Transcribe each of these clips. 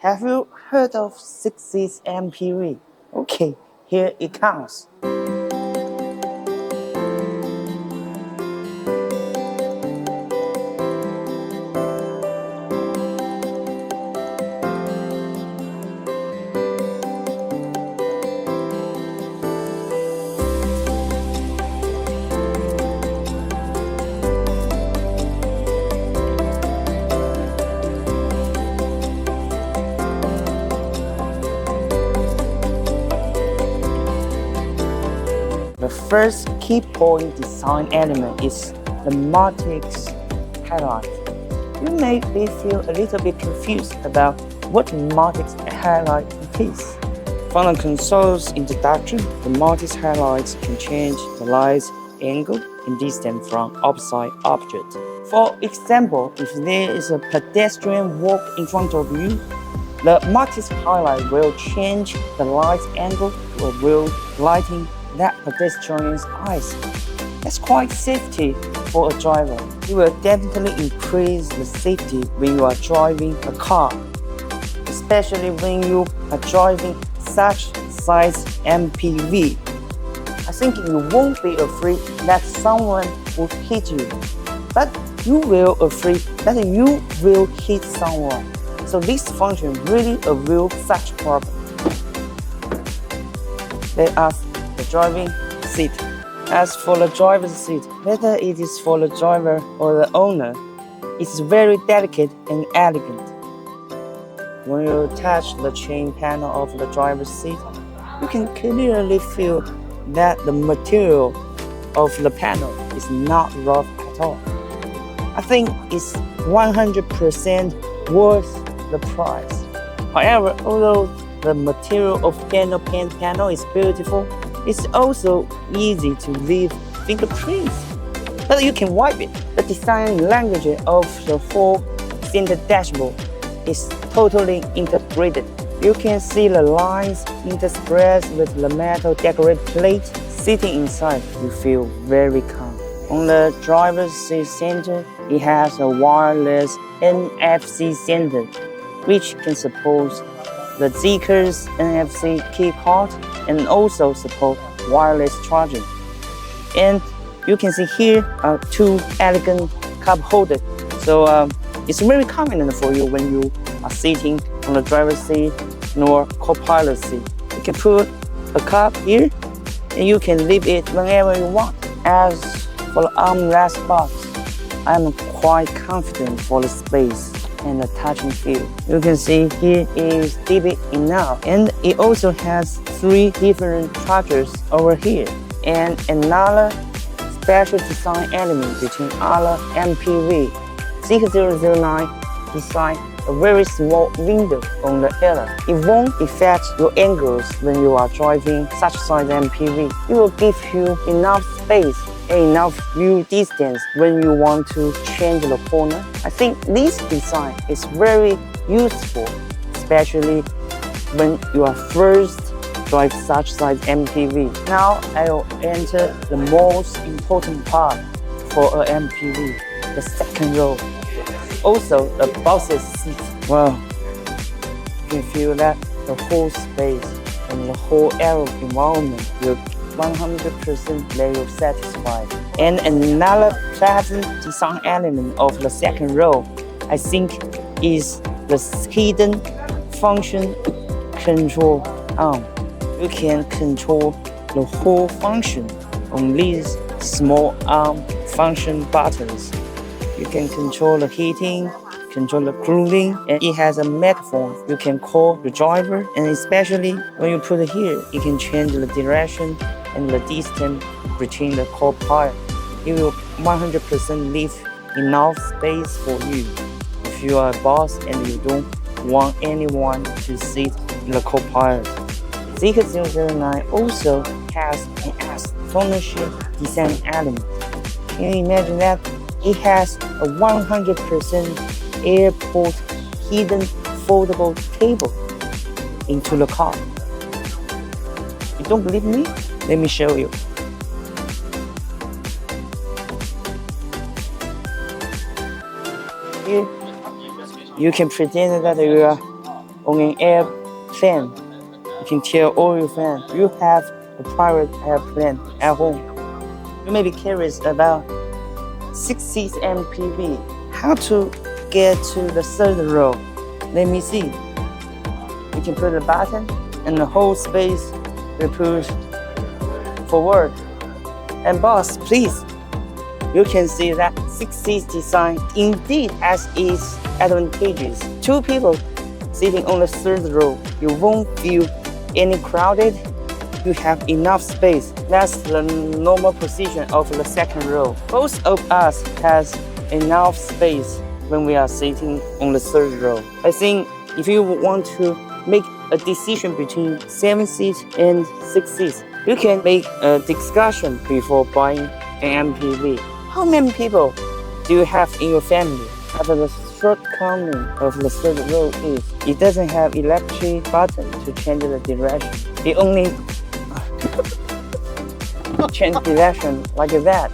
Have you heard of 6-seat MPV? Okay, here it comes. The first key point design element is the matrix highlight. You may feel a little bit confused about what matrix highlight is. From the console's introduction, the matrix highlights can change the light's angle and distance from opposite objects. For example, if there is a pedestrian walk in front of you, the matrix highlight will change the light's angle to avoid lighting that pedestrian's eyes. That's quite safety for a driver. It will definitely increase the safety when you are driving a car, especially when you are driving such size MPV. I think you won't be afraid that someone will hit you, but you will afraid that you will hit someone. So this function really avoids such problem. Let us the driving seat. As for the driver's seat, whether it is for the driver or the owner, it's very delicate and elegant. When you touch the chain panel of the driver's seat, you can clearly feel that the material of the panel is not rough at all. I think it's 100% worth the price. However, although the material of panel is beautiful, it's also easy to leave fingerprints, but you can wipe it. The design language of the whole center dashboard is totally integrated. You can see the lines interspersed with the metal decorated plate. Sitting inside, you feel very calm. On the driver's seat center, it has a wireless NFC sender, which can support the ZEEKR's NFC key card and also support wireless charging. And you can see here two elegant cup holders. So it's very convenient for you when you are sitting on the driver's seat or co-pilot seat. You can put a cup here and you can leave it whenever you want. As for the armrest box, I am quite confident for the space and the touching feel. You can see here is deep enough, and it also has 3 different chargers over here. And another special design element between other MPV, ZEEKR009 designed a very small window on the air. It won't affect your angles when you are driving such size MPV. It will give you enough space and enough view distance when you want to change the corner. I think this design is very useful, especially when you are first drive such size MPV. Now I will enter the most important part for an MPV, the second row. Also the boss's seat. Wow, you can feel that the whole space and the whole aero environment will 100% let you satisfied. And another pleasant design element of the second row, I think, is the hidden function control arm. You can control the whole function on these small arm function buttons. You can control the heating, control the cooling, and it has a megaphone. You can call the driver, and especially when you put it here, you can change the direction and the distance between the co-pilot. It will 100% leave enough space for you. If you are a boss and you don't want anyone to sit in the co-pilot. ZEEKR009 also has an astonishing design element. Can you imagine that? It has a 100% airport hidden foldable table into the car. You don't believe me? Let me show you. Here, you can pretend that you are on an airplane. You can tell all your friends you have a private airplane at home. You may be curious about 6-seat MPV. How to get to the third row? Let me see. You can put a button and the whole space will push forward. And boss, please, you can see that 6-seat design indeed has its advantages. 2 people sitting on the third row, you won't feel any crowded. You have enough space. That's the normal position of the second row. Both of us has enough space when we are sitting on the third row. I think if you want to make a decision between 7 seats and 6 seats, you can make a discussion before buying an MPV. How many people do you have in your family? But the shortcoming of the third row is it doesn't have electric button to change the direction. It only change direction like that.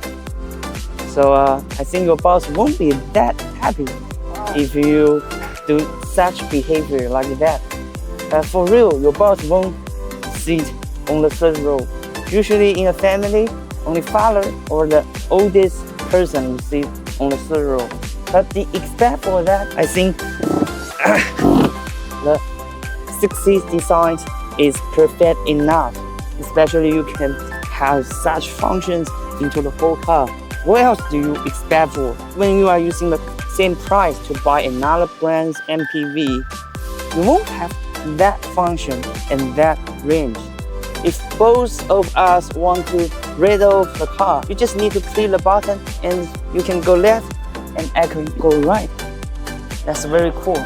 So I think your boss won't be that happy if you do such behavior like that. But for real, your boss won't sit on the third row. Usually in a family, only father or the oldest person will sit on the third row. But except for that, I think the 6-seat design is perfect enough. Especially you can have such functions into the whole car. What else do you expect for? When you are using the same price to buy another brand's MPV, you won't have that function and that range. If both of us want to rattle the car, you just need to click the button and you can go left and I can go right. That's very cool.